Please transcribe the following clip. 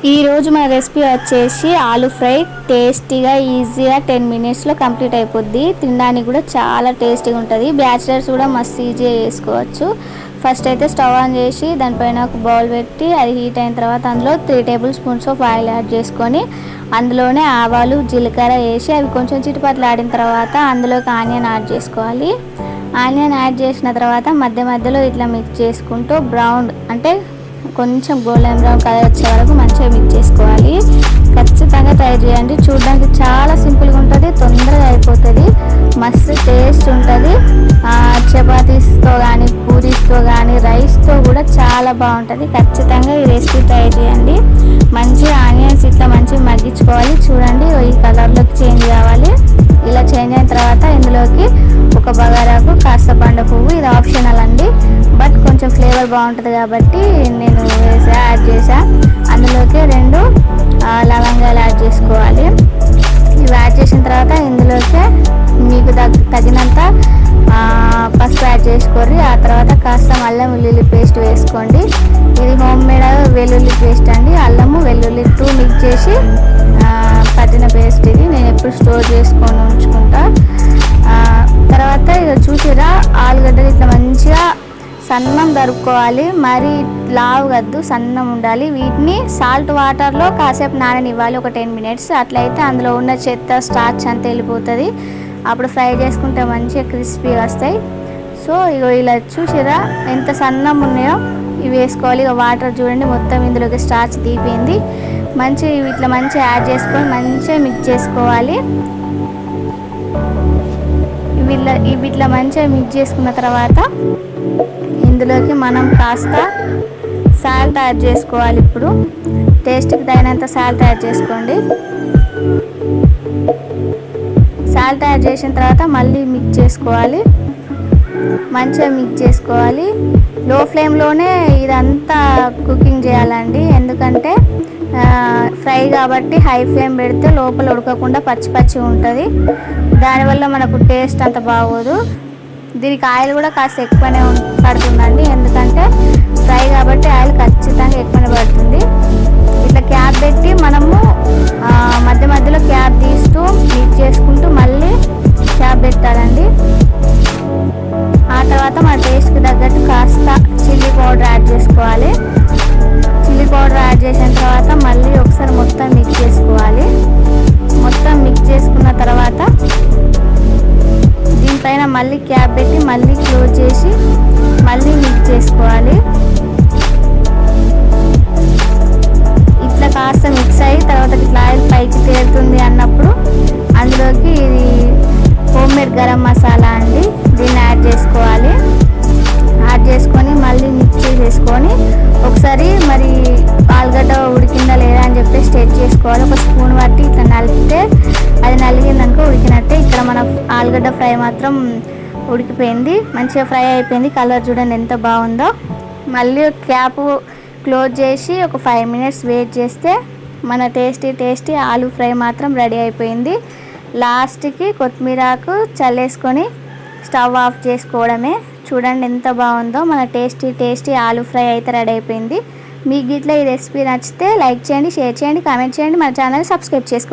ఈ రోజు మన రెసిపీ వచ్చేసి ఆలూ ఫ్రై. టేస్టీగా ఈజీగా 10 మినిట్స్లో కంప్లీట్ అయిపోద్ది. తినడానికి కూడా చాలా టేస్టీగా ఉంటుంది. బ్యాచిలర్స్ కూడా మస్తు ఈజీగా చేసుకోవచ్చు. ఫస్ట్ అయితే స్టవ్ ఆన్ చేసి దానిపైన ఒక బౌల్ పెట్టి అది హీట్ అయిన తర్వాత అందులో 3 table spoons of oil add చేసుకొని అందులోనే ఆవాలు జీలకర్ర వేసి అవి కొంచెం చిటిపట్లు ఆడిన తర్వాత అందులోకి ఆనియన్ యాడ్ చేసుకోవాలి. ఆనియన్ యాడ్ చేసిన తర్వాత మధ్య మధ్యలో ఇట్లా మిక్స్ చేసుకుంటూ బ్రౌన్ అంటే కొంచెం గోల్డెన్ బ్రౌన్ కలర్ వచ్చే వరకు మంచిగా మిక్స్ చేసుకోవాలి. ఖచ్చితంగా ట్రై చేయండి. చూడడానికి చాలా సింపుల్గా ఉంటుంది, తొందరగా అయిపోతుంది, మస్తు టేస్ట్ ఉంటుంది. చపాతీస్తో కానీ పూరీస్తో కానీ రైస్తో కూడా చాలా బాగుంటుంది. ఖచ్చితంగా ఈ రెసిపీ ట్రై చేయండి. మంచిగా ఆనియన్స్ ఇట్లా మంచిగా మగ్గించుకోవాలి. చూడండి ఈ కలర్లోకి చేంజ్ కావాలి. ఇలా చేంజ్ అయిన తర్వాత ఇందులోకి ఒక బగారాకు కాస్త బండ పువ్వు, ఇది ఆప్షనల్ అండి, బట్ కొంచెం ఫ్లేవర్ బాగుంటుంది కాబట్టి నేను యాడ్ చేసా. అందులోకి 2 లవంగాలు యాడ్ చేసుకోవాలి. ఇవి యాడ్ చేసిన తర్వాత ఇందులోకి మీకు తగినంత పసుపు యాడ్ చేసుకోండి. ఆ తర్వాత కాస్త అల్లం వెల్లుల్లి పేస్ట్ వేసుకోండి. ఇది హోమ్ మేడ్ వెల్లుల్లి పేస్ట్ అండి. అల్లము వెల్లుల్లి 2 మిక్స్ చేసి పట్టిన పేస్ట్. ఇది నేను ఎప్పుడు స్టోర్ చేసుకొని ఉంచుకుంటా. తర్వాత ఇక చూసిరా ఆలుగడ్డలు ఇట్లా మంచిగా సన్నం దరుపుకోవాలి. మరి లావు కద్దు, సన్నం ఉండాలి. వీటిని సాల్ట్ వాటర్లో కాసేపు నాననివ్వాలి, ఒక 10 మినిట్స్. అట్లయితే అందులో ఉన్న చెత్త స్టార్చ్ అంతా వెళ్ళిపోతుంది. అప్పుడు ఫ్రై చేసుకుంటే మంచిగా క్రిస్పీ వస్తాయి. సో ఇగో ఇలా చూసిరా ఎంత సన్నం ఉన్నాయో ఇవి వేసుకోవాలి. ఇక వాటర్ చూడండి మొత్తం ఇందులోకి స్టార్చ్ తీపింది. మంచిగా ఇట్లా మంచిగా యాడ్ చేసుకొని మంచిగా మిక్స్ చేసుకోవాలి. ఇవి ఇట్లా మంచిగా మిక్స్ చేసుకున్న తర్వాత ఇందులోకి మనం కాస్త సాల్ట్ యాడ్ చేసుకోవాలి. ఇప్పుడు టేస్ట్కి తగినంత సాల్ట్ యాడ్ చేసుకోండి. సాల్ట్ యాడ్ చేసిన తర్వాత మళ్ళీ మిక్స్ చేసుకోవాలి. మంచిగా మిక్స్ చేసుకోవాలి. లో ఫ్లేమ్లోనే ఇదంతా కుకింగ్ చేయాలండి, ఎందుకంటే ఫ్రై కాబట్టి హై ఫ్లేమ్ పెడితే లోపల ఉడకకుండా పచ్చి పచ్చి ఉంటుంది. దానివల్ల మనకు టేస్ట్ అంత బాగోదు. దీనికి ఆయిల్ కూడా కాస్త ఎక్కువనే పడుతుందండి, ఎందుకంటే ఫ్రై కాబట్టి ఆయిల్ ఖచ్చితంగా ఎక్కువనే పడుతుంది. ఇట్లా క్యాప్ పెట్టి మనము మధ్య మధ్యలో క్యాప్ తీస్తూ మిక్స్ చేసుకుంటూ మళ్ళీ క్యాప్ పెట్టాలండి. ఆ తర్వాత మన టేస్ట్కి తగ్గట్టు కాస్త చిల్లీ పౌడర్ యాడ్ చేసుకోవాలి. చిల్లీ పౌడర్ యాడ్ చేసిన తర్వాత మళ్ళీ ఒకసారి మొత్తం మిక్స్ చేసుకోవాలి. మొత్తం మిక్స్ చేసుకున్న తర్వాత దీనిపైన మళ్ళీ క్యాప్ పెట్టి మళ్ళీ క్లోజ్ చేసి మళ్ళీ మిక్స్ చేసుకోవాలి. ఇట్లా కాస్త మిక్స్ అయ్యి తర్వాత ఇట్లా ఆయిల్ పైకి తేలుతుంది అన్నప్పుడు అందులోకి ఇది హోమ్ మేడ్ గరం మసాలా అండి, దీన్ని యాడ్ చేసుకోవాలి. యాడ్ చేసుకొని మళ్ళీ మిక్స్ చేసుకొని ఒకసారి మరి ఆలుగడ్డ ఉడికిందా లేదా అని చెప్పి టెస్ట్ చేసుకోవాలి. ఒక స్పూన్ పట్టి ఇట్లా నలిపితే అది నలిగిందనుకో ఉడికినట్టే. ఇక్కడ మన ఆలుగడ్డ ఫ్రై మాత్రం ఉడికిపోయింది, మంచిగా ఫ్రై అయిపోయింది. కలర్ చూడండి ఎంత బాగుందో. మళ్ళీ క్యాప్ క్లోజ్ చేసి ఒక 5 మినిట్స్ వెయిట్ చేస్తే మన టేస్టీ ఆలూ ఫ్రై మాత్రం రెడీ అయిపోయింది. లాస్ట్కి కొత్తిమీరకు చల్లేసుకొని స్టవ్ ఆఫ్ చేసుకోవడమే. చూడండి ఎంత బాగుందో. మన టేస్టీ ఆలూ ఫ్రై అయితే రెడీ అయిపోయింది. మీకు ఇట్లా ఈ రెసిపీ నచ్చితే లైక్ చేయండి, షేర్ చేయండి, కామెంట్ చేయండి, మన ఛానల్ సబ్స్క్రైబ్ చేసుకోండి.